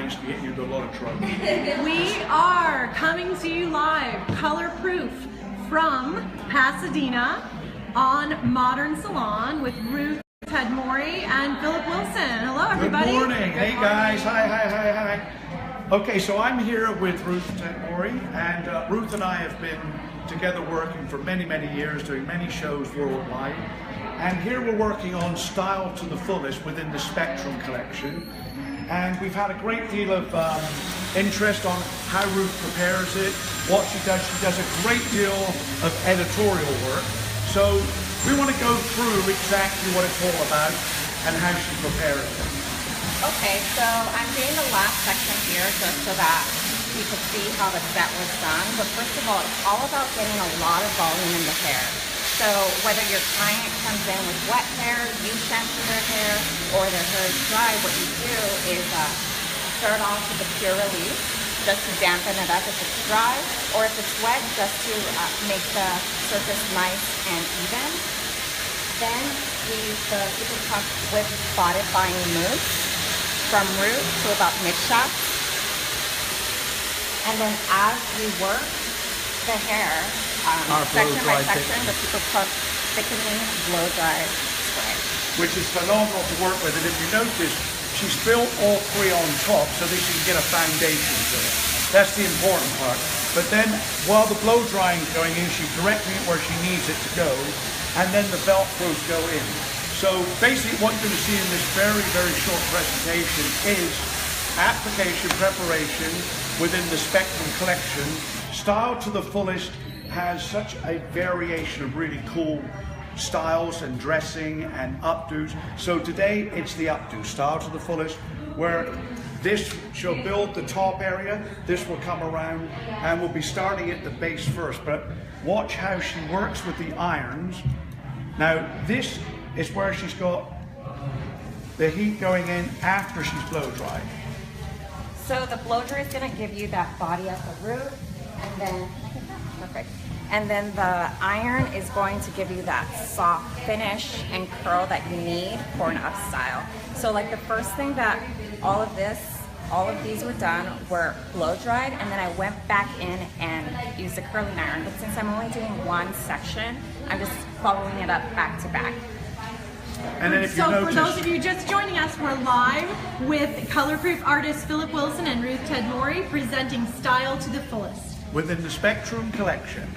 guys to get you into a lot of trouble. We are coming to you live, color proof, from Pasadena on Modern Salon with Ruth Tedmori and Philip Wilson. Hello, everybody. Good morning. Hey, guys. Hi. Okay, so I'm here with Ruth Tedmori, and Ruth and I have been together working for many, many years, doing many shows worldwide. And here we're working on Style to the Fullest within the Spectrum collection. And we've had a great deal of interest on how Ruth prepares it, what she does. She does a great deal of editorial work. So we want to go through exactly what it's all about and how she prepares it. Okay, so I'm doing the last section here just so that you can see how the set was done. But first of all, it's all about getting a lot of volume in the hair. So whether your client comes in with wet hair, you shampoo their hair, or their hair is dry, what you do is start off with a pure release, just to dampen it up if it's dry, or if it's wet, just to make the surface nice and even. Then we use the Super Puff with Spotted Buying Mousse from root to about mid-shaft. And then as we work the hair, section by section, the Super Puff Thickening Blow Dry Spray. Which is phenomenal to work with, and if you notice, she's filled all three on top so that she can get a foundation to it. That's the important part. But then, while the blow drying is going in, she's directing it where she needs it to go, and then the Velcros go in. So basically what you're going to see in this very, very short presentation is application preparation within the Spectrum collection. Style to the Fullest has such a variation of really cool styles and dressing and updos. So today it's the updo, Style to the Fullest, where this shall build the top area, this will come around, and we'll be starting at the base first. But watch how she works with the irons. Now this is where she's got the heat going in after she's blow dried. So the blow dry is going to give you that body at the root, and then perfect. And then the iron is going to give you that soft finish and curl that you need for an upstyle. So like the first thing that all of these were done were blow dried, and then I went back in and used a curling iron. But since I'm only doing one section, I'm just following it up back to back. And then if you for those of you just joining us, we're live with color proof artists Philip Wilson and Ruth Tedmori presenting Style to the Fullest within the Spectrum collection.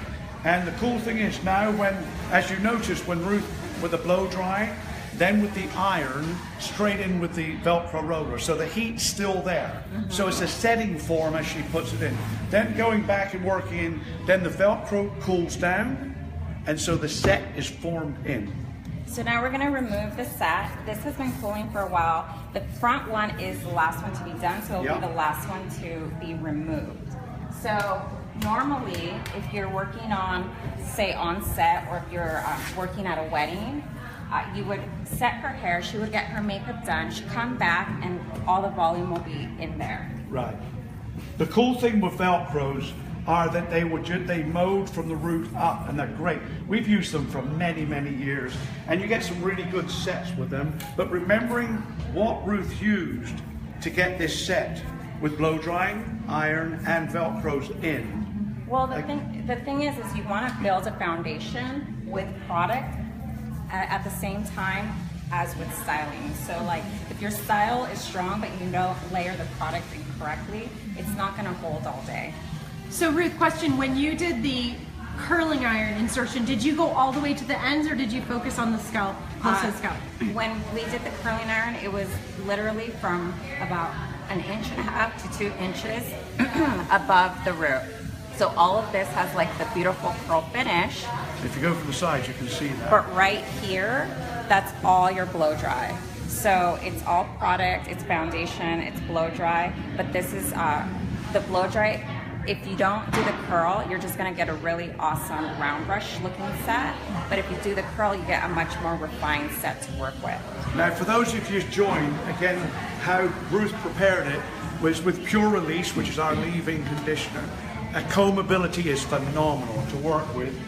And the cool thing is now, when, as you notice, when Ruth with the blow dry, then with the iron, straight in with the Velcro roller. So the heat's still there. So it's a setting form as she puts it in. Then going back and working in, then the Velcro cools down, and so the set is formed in. So now we're going to remove the set. This has been cooling for a while. The front one is the last one to be done, so it'll be the last one to be removed. So normally, if you're working on, say, on set, or if you're working at a wedding, you would set her hair, she would get her makeup done, she'd come back, and all the volume will be in there. Right. The cool thing with Velcros are that they mode from the root up, and they're great. We've used them for many, many years, and you get some really good sets with them. But remembering what Ruth used to get this set with blow drying, iron, and Velcros in. Well, the thing is you want to build a foundation with product at the same time as with styling. So like if your style is strong but you don't layer the product incorrectly, it's not going to hold all day. So Ruth, question, when you did the curling iron insertion, did you go all the way to the ends, or did you focus on the scalp, close to the scalp? When we did the curling iron, it was literally from about 1.5 inches to 2 inches above the root. So all of this has like the beautiful curl finish. If you go from the sides, you can see that. But right here, that's all your blow dry. So it's all product, it's foundation, it's blow dry, but this is the blow dry. If you don't do the curl, you're just gonna get a really awesome round brush looking set. But if you do the curl, you get a much more refined set to work with. Now, for those of you who've joined, again, how Ruth prepared it was with Pure Release, which is our leave-in conditioner. Combability is phenomenal to work with.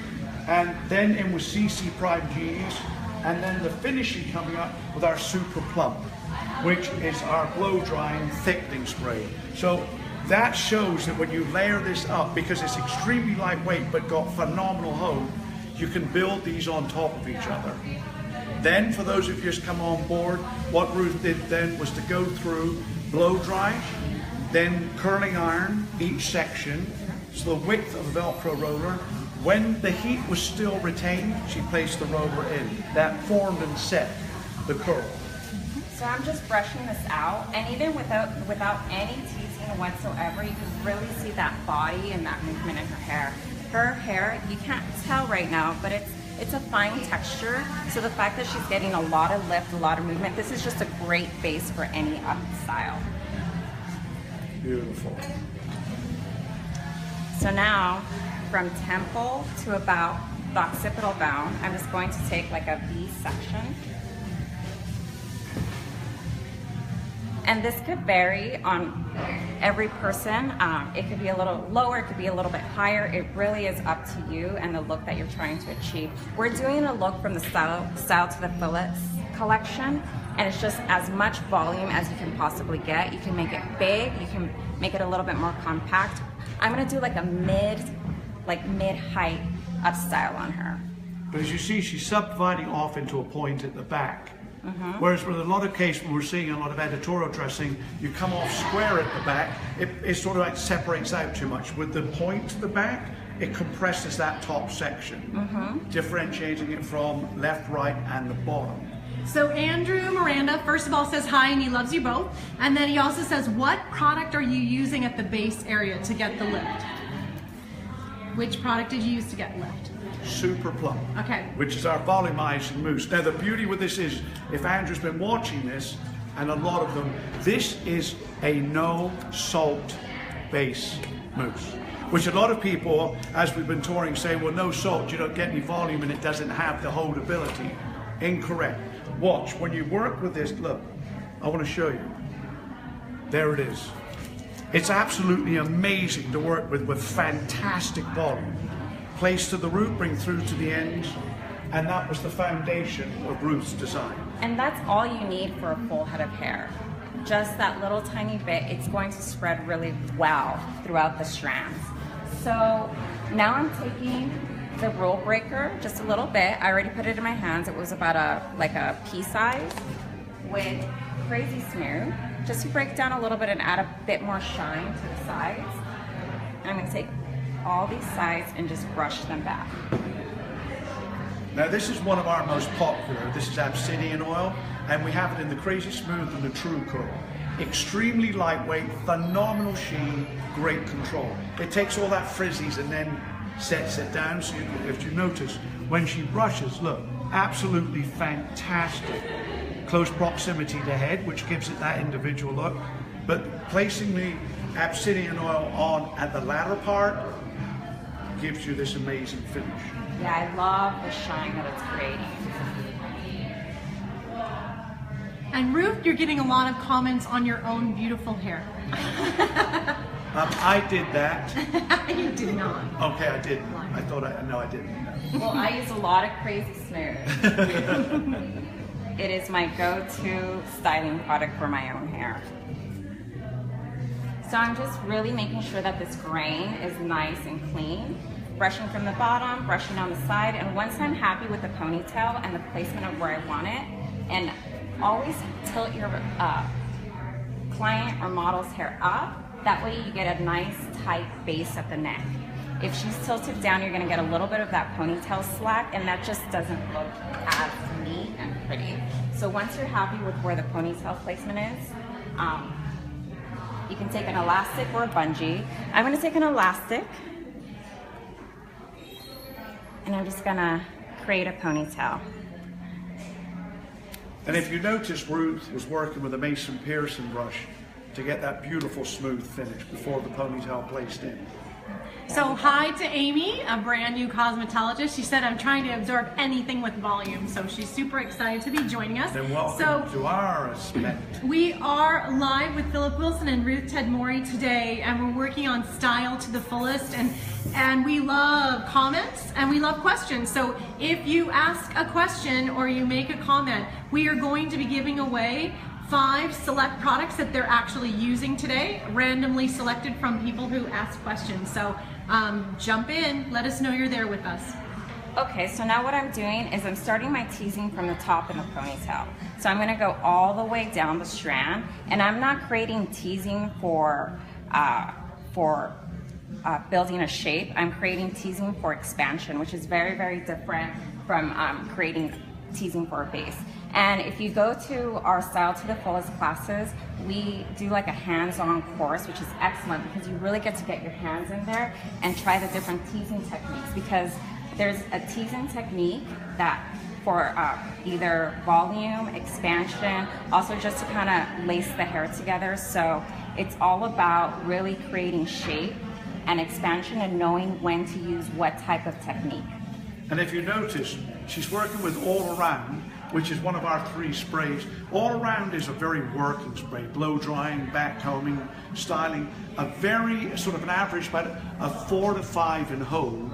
And then in with CC Prime Genius, and then the finishing coming up with our Super Plump. which is our blow drying thickening spray. So that shows that when you layer this up, because it's extremely lightweight but got phenomenal hold, you can build these on top of each other. Then for those of you just come on board, what Ruth did then was to go through blow dry, then curling iron each section, so the width of a Velcro roller. When the heat was still retained, she placed the roller in. That formed and set the curl. So I'm just brushing this out, and even without any teasing whatsoever, you can really see that body and that movement in her hair. Her hair, you can't tell right now, but it's a fine texture. So the fact that she's getting a lot of lift, a lot of movement, this is just a great base for any up style. Beautiful. So now, from temple to about the occipital bone, I'm just going to take like a V section. And this could vary on every person. It could be a little lower, it could be a little bit higher. It really is up to you and the look that you're trying to achieve. We're doing a look from the style to the fillet collection, and it's just as much volume as you can possibly get. You can make it big, you can make it a little bit more compact. I'm gonna do like a mid-height up style on her. But as you see, she's subdividing off into a point at the back. Whereas with a lot of cases, when we're seeing a lot of editorial dressing, you come off square at the back, it sort of like separates out too much. With the point to the back, it compresses that top section, differentiating it from left, right, and the bottom. So Andrew Miranda, first of all, says hi and he loves you both. And then he also says, what product are you using at the base area to get the lift? Which product did you use to get lift? Super Plump, Okay. which is our volumizing mousse. Now the beauty with this is, if Andrew's been watching this, and a lot of them, this is a no salt base mousse, which a lot of people, as we've been touring, say, well, no salt, you don't get any volume and it doesn't have the holdability. Incorrect. Watch, when you work with this, look, I want to show you. There it is. It's absolutely amazing to work with fantastic volume. Place to the root, bring through to the end, and that was the foundation of Ruth's design. And that's all you need for a full head of hair. Just that little tiny bit, it's going to spread really well throughout the strands. So now I'm taking the rule breaker just a little bit. I already put it in my hands. It was about a pea size with Crazy Smooth, just to break down a little bit and add a bit more shine to the sides. And I'm going to take all these sides and just brush them back. Now this is one of our most popular. This is Obsidian oil, and we have it in the Crazy Smooth and the True Curl. Extremely lightweight, phenomenal sheen, great control. It takes all that frizzies and then sets it down. So if you notice, when she brushes, look, absolutely fantastic. Close proximity to head, which gives it that individual look. But placing the Obsidian oil on at the latter part gives you this amazing finish. Yeah, I love the shine that it's creating. And Ruth, you're getting a lot of comments on your own beautiful hair. I did that. You did not. Okay, I did. I thought no, I didn't. Well, I use a lot of Crazy Smooth. It is my go-to styling product for my own hair. So I'm just really making sure that this grain is nice and clean. Brushing from the bottom, brushing on the side, and once I'm happy with the ponytail and the placement of where I want it, and always tilt your client or model's hair up, that way you get a nice tight base at the neck. If she's tilted down, you're gonna get a little bit of that ponytail slack, and that just doesn't look as neat and pretty. So once you're happy with where the ponytail placement is, you can take an elastic or a bungee. I'm gonna take an elastic, and I'm just gonna create a ponytail. And if you notice, Ruth was working with a Mason Pearson brush to get that beautiful smooth finish before the ponytail placed in. So hi to Amy, a brand new cosmetologist. She said, I'm trying to absorb anything with volume. So she's super excited to be joining us. Then welcome to our event. We are live with Philip Wilson and Ruth Tedmore today, and we're working on style to the fullest. And we love comments and we love questions. So if you ask a question or you make a comment, we are going to be giving away 5 select products that they're actually using today, randomly selected from people who asked questions. So jump in, let us know you're there with us. Okay, so now what I'm doing is I'm starting my teasing from the top in the ponytail. So I'm gonna go all the way down the strand, and I'm not creating teasing for building a shape. I'm creating teasing for expansion, which is very, very different from creating teasing for a base. And if you go to our Style to the Fullest classes, we do like a hands-on course, which is excellent because you really get to get your hands in there and try the different teasing techniques, because there's a teasing technique that for either volume, expansion, also just to kind of lace the hair together. So it's all about really creating shape and expansion and knowing when to use what type of technique. And if you notice, she's working with All Around, which is one of our 3 sprays. All Around is a very working spray, blow drying, back combing, styling, a very sort of an average, about a 4 to 5 in hold,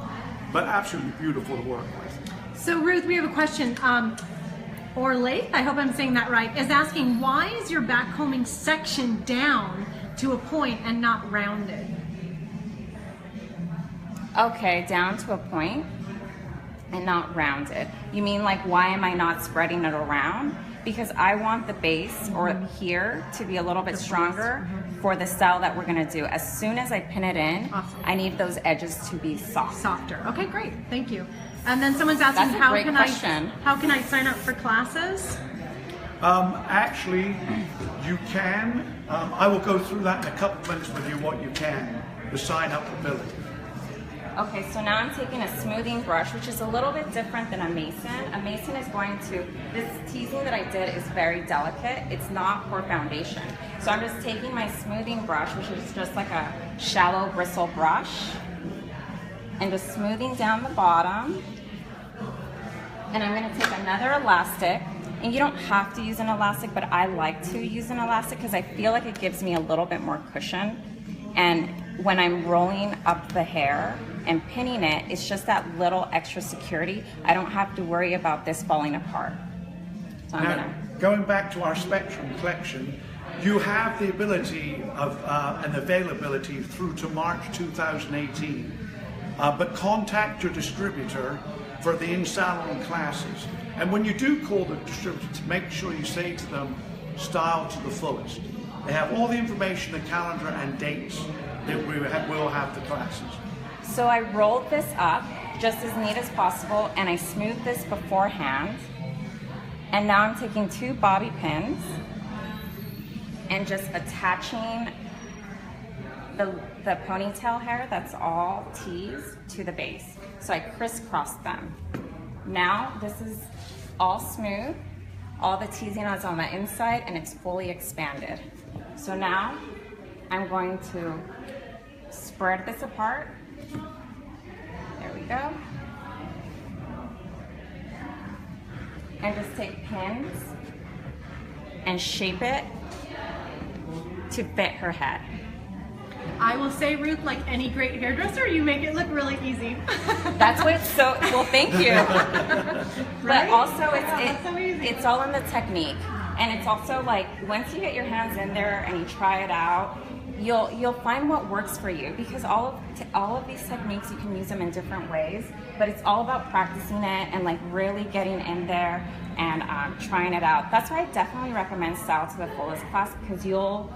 but absolutely beautiful to work with. So Ruth, we have a question. Orlaith, I hope I'm saying that right, is asking, why is your back combing section down to a point and not rounded? Okay, down to a point and not rounded. You mean like, why am I not spreading it around? Because I want the base or here to be a little bit stronger for the style that we're gonna do. As soon as I pin it in, Awesome. I need those edges to be soft. Softer. Okay, great. Thank you. And then someone's asking, That's a great question. how can I sign up for classes? Actually, you can. I will go through that in a couple of minutes with you, what you can, the sign up ability. Okay, so now I'm taking a smoothing brush, which is a little bit different than a mason. A mason is going to, this teasing that I did is very delicate. It's not for foundation. So I'm just taking my smoothing brush, which is just like a shallow bristle brush, and just smoothing down the bottom. And I'm gonna take another elastic, and you don't have to use an elastic, but I like to use an elastic because I feel like it gives me a little bit more cushion. And when I'm rolling up the hair and pinning it, it's just that little extra security. I don't have to worry about this falling apart. So Now, going back to our Spectrum collection, you have the ability of and availability through to March 2018, but contact your distributor for the in-salon classes. And when you do call the distributor, to make sure you say to them, Style to the Fullest. They have all the information, the calendar and dates that we'll have the classes. So I rolled this up just as neat as possible, and I smoothed this beforehand. And now I'm taking 2 bobby pins and just attaching the ponytail hair that's all teased to the base. So I crisscrossed them. Now this is all smooth. All the teasing is on the inside and it's fully expanded. So now I'm going to spread this apart. There we go. And just take pins and shape it to fit her head. I will say, Ruth, like any great hairdresser, you make it look really easy. That's what it's so, well, thank you. Right? But also That's so easy. it's all in the technique. And it's also like, once you get your hands in there and you try it out, you'll find what works for you, because all of these techniques, you can use them in different ways, but it's all about practicing it and like really getting in there and trying it out. That's why I definitely recommend Style to the Fullest class, because you'll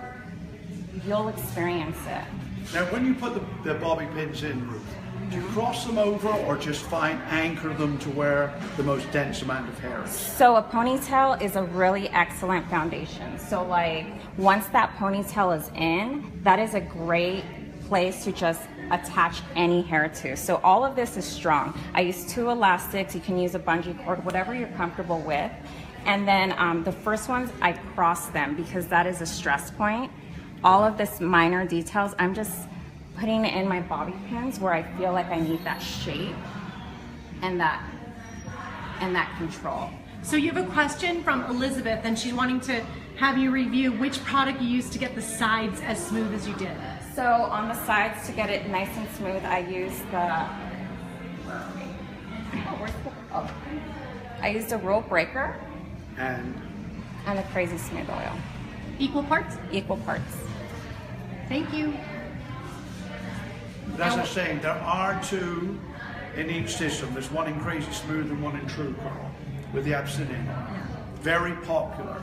experience it. Now, when you put the bobby pins in, Ruth, do you cross them over or just anchor them to where the most dense amount of hair is? So a ponytail is a really excellent foundation. So like, once that ponytail is in, that is a great place to just attach any hair to. So all of this is strong. I use 2 elastics. You can use a bungee cord, whatever you're comfortable with. And then the first ones, I cross them because that is a stress point. All of this minor details, I'm just putting it in my bobby pins where I feel like I need that shape and that control. So you have a question from Elizabeth, and she's wanting to have you review which product you used to get the sides as smooth as you did. So on the sides, to get it nice and smooth, I use I used a roll breaker. And and the Crazy Smooth Oil. Equal parts? Equal parts. Thank you. As I was saying, there are two in each system. There's one in Crazy Smooth and one in True Curl with the Obsidian oil. Very popular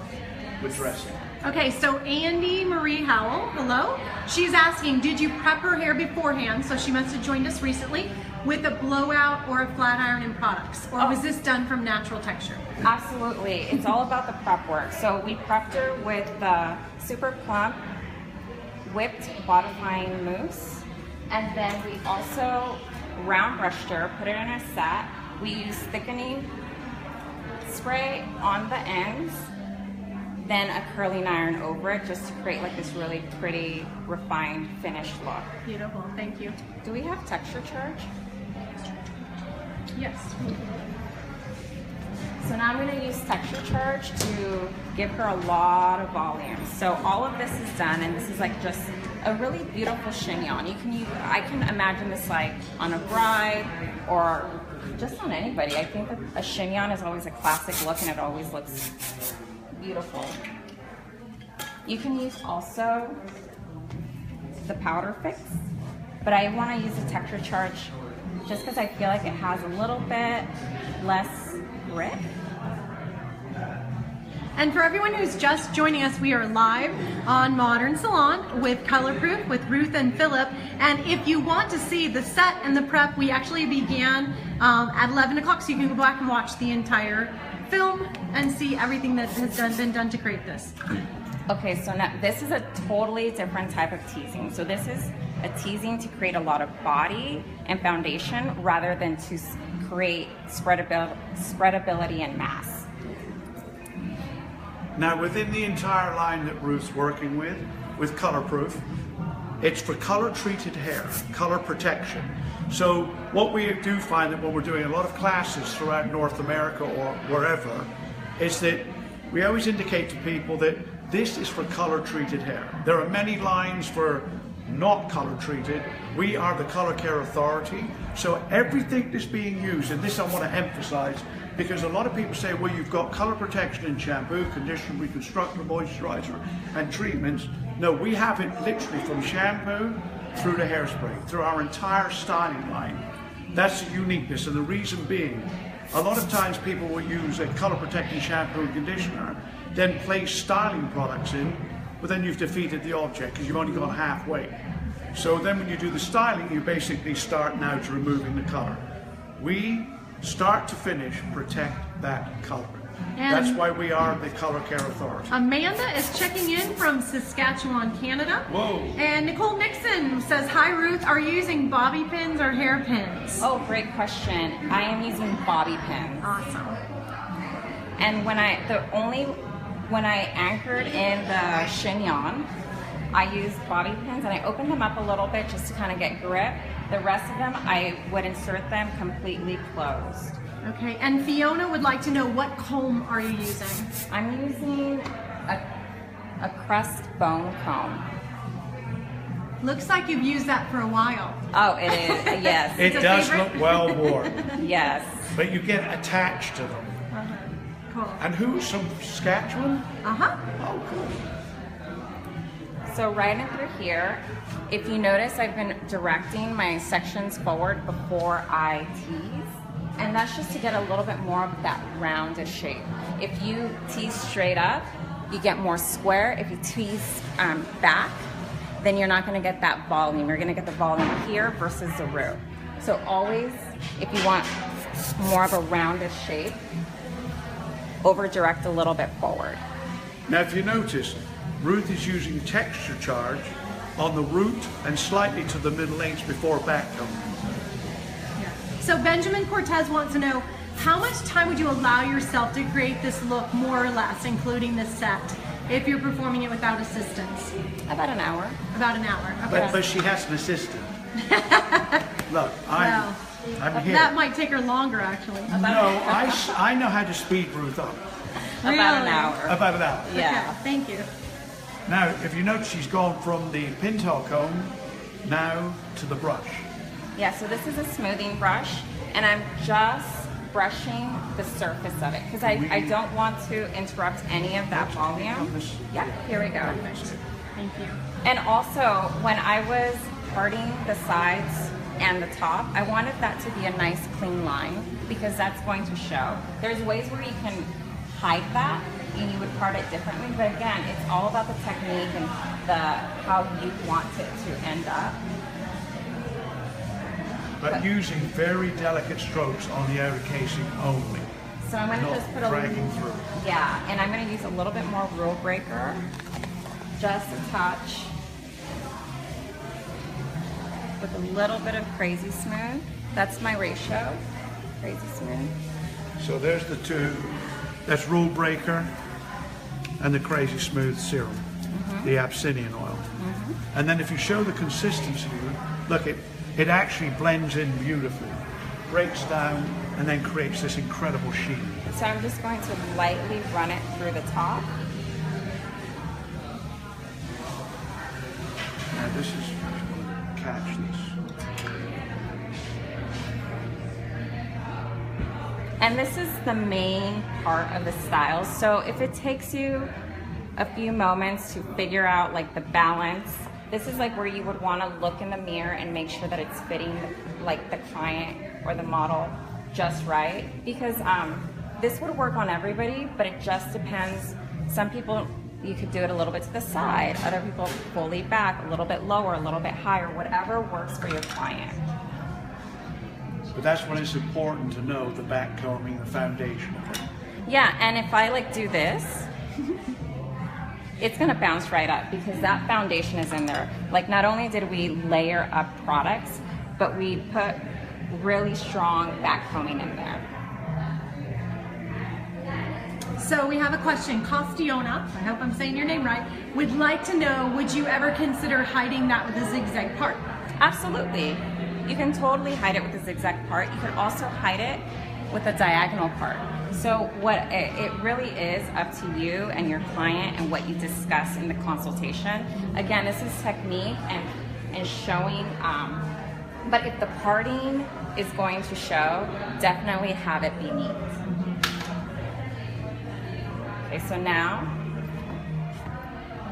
with dressing. Okay, so Andy Marie Howell, hello. She's asking, did you prep her hair beforehand? So she must have joined us recently with a blowout or a flat iron in products. Or was this done from natural texture? Absolutely. It's all about the prep work. So we prepped her with the super plump whipped bodifying mousse. And then we also round brushed her, put it in a set. We used thickening spray on the ends, then a curling iron over it just to create like this really pretty, refined, finished look. Beautiful, thank you. Do we have texture charge? Yes. So now I'm going to use texture charge to give her a lot of volume. So all of this is done, and this is like just a really beautiful chignon. I can imagine this like on a bride or just on anybody. I think that a chignon is always a classic look, and it always looks beautiful. You can use also the powder fix, but I want to use the texture charge just because I feel like it has a little bit less grip. And for everyone who's just joining us, we are live on Modern Salon with Color Proof with Ruth and Philip. And if you want to see the set and the prep, we actually began at 11 o'clock, so you can go back and watch the entire film and see everything that has been done to create this. Okay, so now this is a totally different type of teasing. So this is a teasing to create a lot of body and foundation rather than to create spreadability and mass. Now, within the entire line that Ruth's working with Color Proof, it's for color treated hair, color protection. So what we do find that when we're doing a lot of classes throughout North America or wherever, is that we always indicate to people that this is for color treated hair. There are many lines for not color treated. We are the color care authority. So everything that's being used, and this I want to emphasize, because a lot of people say, well, you've got color protection in shampoo, conditioner, reconstructor, moisturizer, and treatments. No, we have it literally from shampoo through to hairspray, through our entire styling line. That's the uniqueness, and the reason being, a lot of times people will use a color protecting shampoo and conditioner, then place styling products in, but then you've defeated the object because you've only gone halfway. So then when you do the styling, you basically start now to removing the color. We start to finish protect that color. And that's why we are the color care authority. Amanda is checking in from Saskatchewan, Canada. Whoa. And Nicole Nixon says, hi Ruth, are you using bobby pins or hairpins? Oh, great question. I am using bobby pins. Awesome. And when I anchored in the chignon, I used bobby pins and I opened them up a little bit just to kind of get grip. The rest of them, I would insert them completely closed. Okay, and Fiona would like to know, what comb are you using? I'm using a crust bone comb. Looks like you've used that for a while. Oh, it is, yes. It does look well worn. Yes. But you get attached to them. Cool. And who's from Saskatchewan? Oh, cool. So right in through here, if you notice, I've been directing my sections forward before I tease. And that's just to get a little bit more of that rounded shape. If you tease straight up, you get more square. If you tease back, then you're not gonna get that volume. You're gonna get the volume here versus the root. So always, if you want more of a rounded shape, over direct a little bit forward. Now if you notice, Ruth is using texture charge on the root and slightly to the middle inch before back coming. So Benjamin Cortez wants to know, how much time would you allow yourself to create this look, more or less, including the set, if you're performing it without assistance? About an hour. About an hour, okay. But she has an assistant. Look, I'm here. That might take her longer, actually. No, I know how to speed Ruth up. Really? About an hour. About an hour. Yeah. Okay, thank you. Now, if you notice, she's gone from the pintail comb now to the brush. Yeah, so this is a smoothing brush, and I'm just brushing the surface of it because I don't want to interrupt any of that volume. Yeah, here we go. Thank you. And also, when I was parting the sides and the top, I wanted that to be a nice clean line because that's going to show. There's ways where you can hide that and you would part it differently, but again, it's all about the technique and how you want it to end up. But using very delicate strokes on the outer casing only. So I'm going to just put a dragging through. Yeah, and I'm going to use a little bit more rule breaker, just a touch, with a little bit of crazy smooth. That's my ratio, crazy smooth. So there's the two. That's rule breaker and the crazy smooth serum, the Abyssinian oil. And then if you show the consistency, look, it actually blends in beautifully, breaks down, and then creates this incredible sheen. So I'm just going to lightly run it through the top. Now this is, catch this. And this is the main part of the style. So if it takes you a few moments to figure out like the balance, this is like where you would want to look in the mirror and make sure that it's fitting like the client or the model just right. Because this would work on everybody, but it just depends. Some people, you could do it a little bit to the side. Other people fully back, a little bit lower, a little bit higher, whatever works for your client. But that's when it's important to know the back combing, the foundation of it. Yeah, and if I like do this, it's gonna bounce right up because that foundation is in there. Like not only did we layer up products, but we put really strong back combing in there. So we have a question. Costiona, I hope I'm saying your name right, would like to know, would you ever consider hiding that with a zigzag part? Absolutely. You can totally hide it with a zigzag part. You can also hide it with a diagonal part. So what it really is up to you and your client and what you discuss in the consultation. Again, this is technique and showing, but if the parting is going to show, definitely have it be neat. Okay, so now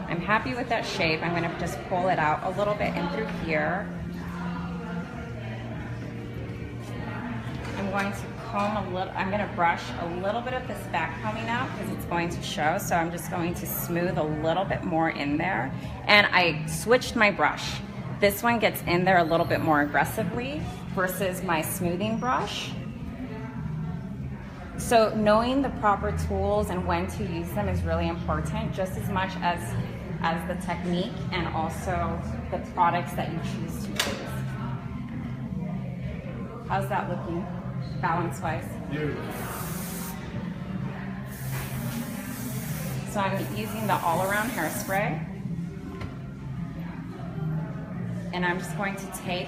I'm happy with that shape. I'm gonna just pull it out a little bit in through here. I'm going to comb a little, I'm going to brush a little bit of this back combing out because it's going to show. So I'm just going to smooth a little bit more in there. And I switched my brush. This one gets in there a little bit more aggressively versus my smoothing brush. So knowing the proper tools and when to use them is really important, just as much as the technique and also the products that you choose to use. How's that looking? Balance-wise. Beautiful. So I'm using the all-around hairspray. And I'm just going to take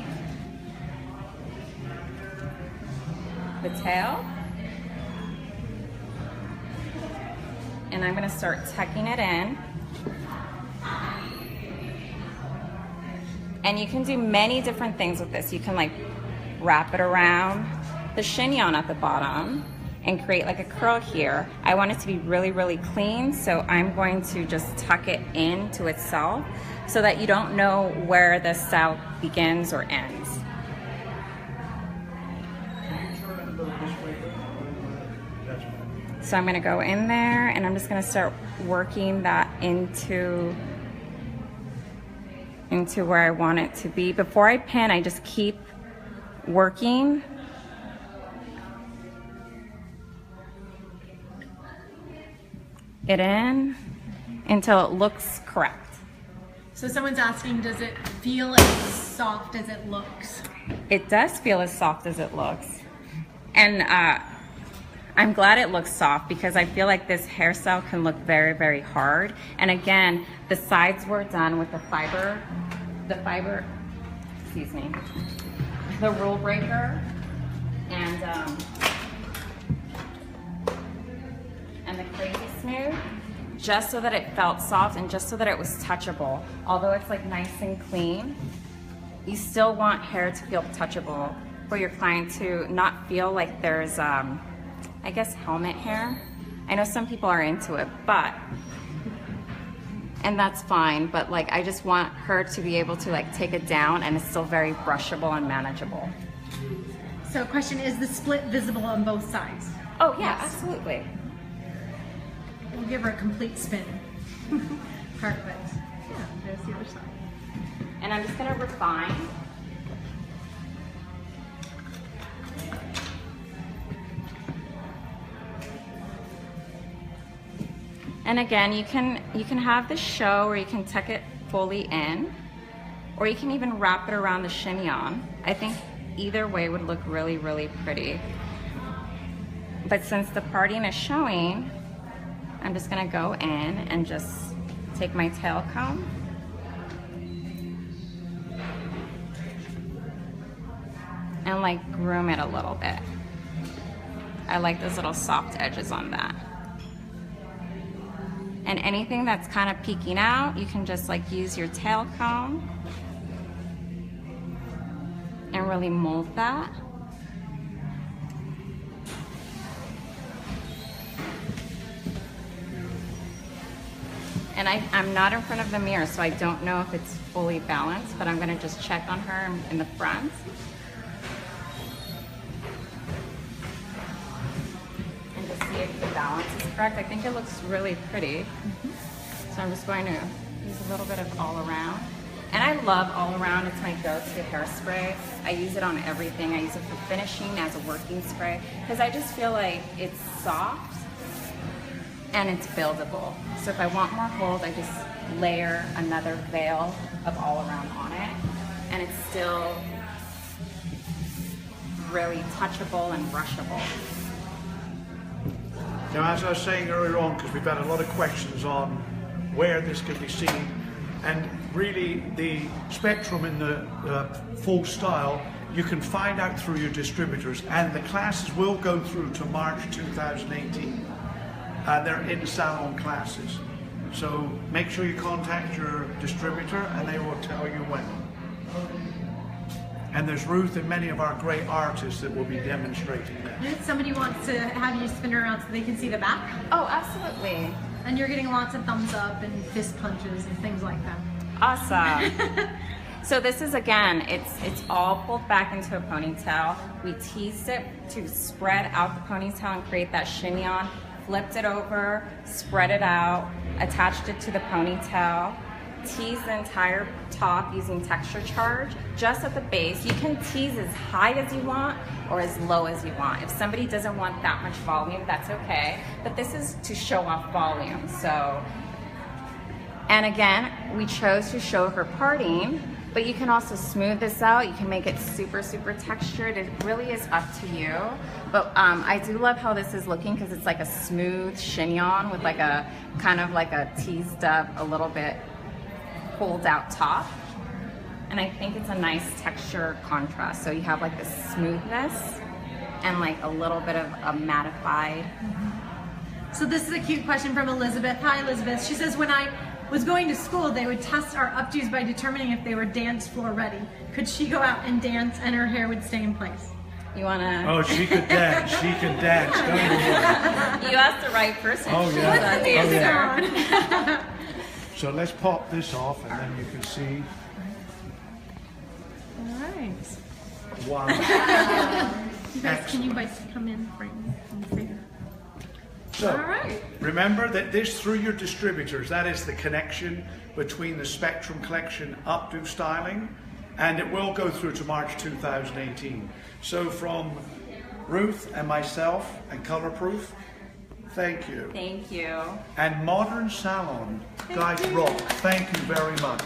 the tail and I'm going to start tucking it in. And you can do many different things with this. You can like wrap it around the chignon at the bottom and create like a curl here. I want it to be really, really clean, so I'm going to just tuck it into itself so that you don't know where the style begins or ends. So I'm gonna go in there and I'm just gonna start working that into where I want it to be. Before I pin, I just keep working it in until it looks correct. So someone's asking, does it feel as soft as it looks? It does feel as soft as it looks. And I'm glad it looks soft because I feel like this hairstyle can look very, very hard. And again, the sides were done with the fiber, excuse me, the rule breaker and the crazy smooth, just so that it felt soft and just so that it was touchable. Although it's like nice and clean, you still want hair to feel touchable for your client to not feel like there's, I guess, helmet hair. I know some people are into it, and that's fine, but like I just want her to be able to like take it down and it's still very brushable and manageable. So question, is the split visible on both sides? Oh yeah, Yes. absolutely. We'll give her a complete spin. Perfect. Yeah, there's the other side. And I'm just gonna refine. And again, you can have the show, or you can tuck it fully in, or you can even wrap it around the chignon. I think either way would look really, really pretty. But since the parting is showing, I'm just gonna go in and just take my tail comb and like groom it a little bit. I like those little soft edges on that. And anything that's kind of peeking out, you can just like use your tail comb and really mold that. And I'm not in front of the mirror, so I don't know if it's fully balanced, but I'm gonna just check on her in the front. And just see if the balance is correct. I think it looks really pretty. So I'm just going to use a little bit of all around. And I love all around, it's my go-to hairspray. I use it on everything. I use it for finishing as a working spray, because I just feel like it's soft and it's buildable. So if I want more hold, I just layer another veil of all around on it, and it's still really touchable and brushable. Now, as I was saying earlier on, because we've had a lot of questions on where this can be seen, and really the spectrum in the full style, you can find out through your distributors, and the classes will go through to March 2018. They're in Salon classes. So make sure you contact your distributor and they will tell you when. And there's Ruth and many of our great artists that will be demonstrating that. If somebody wants to have you spin around so they can see the back, Oh, absolutely. and you're getting lots of thumbs up and fist punches and things like that. Awesome. So this is, again, it's all pulled back into a ponytail. We teased it to spread out the ponytail and create that chignon. Flipped it over, spread it out, attached it to the ponytail, teased the entire top using texture charge. Just at the base, you can tease as high as you want or as low as you want. If somebody doesn't want that much volume, that's okay. But this is to show off volume. So, and again, we chose to show her parting, but you can also smooth this out. You can make it super, super textured. It really is up to you. But I do love how this is looking, because it's like a smooth chignon with like a kind of like a teased up, a little bit pulled out top. And I think it's a nice texture contrast. So you have like this smoothness and like a little bit of a mattified. So this is a cute question from Elizabeth. Hi, Elizabeth. She says, when I was going to school, they would test our updos by determining if they were dance floor ready. Could she go out and dance and her hair would stay in place? You wanna? Oh, she could dance. She can dance. Don't you worry. You asked the right person. Oh, She yeah. was a Oh, dancer. yeah. So let's pop this off, and then you can see. All right. Wow. You guys, can you guys come in frame and see? So, All right. remember that this, through your distributors, that is the connection between the Spectrum Collection updo styling, and it will go through to March 2018. So from Ruth and myself and Color Proof, thank you. Thank you. And Modern Salon, guys rock. Thank you very much.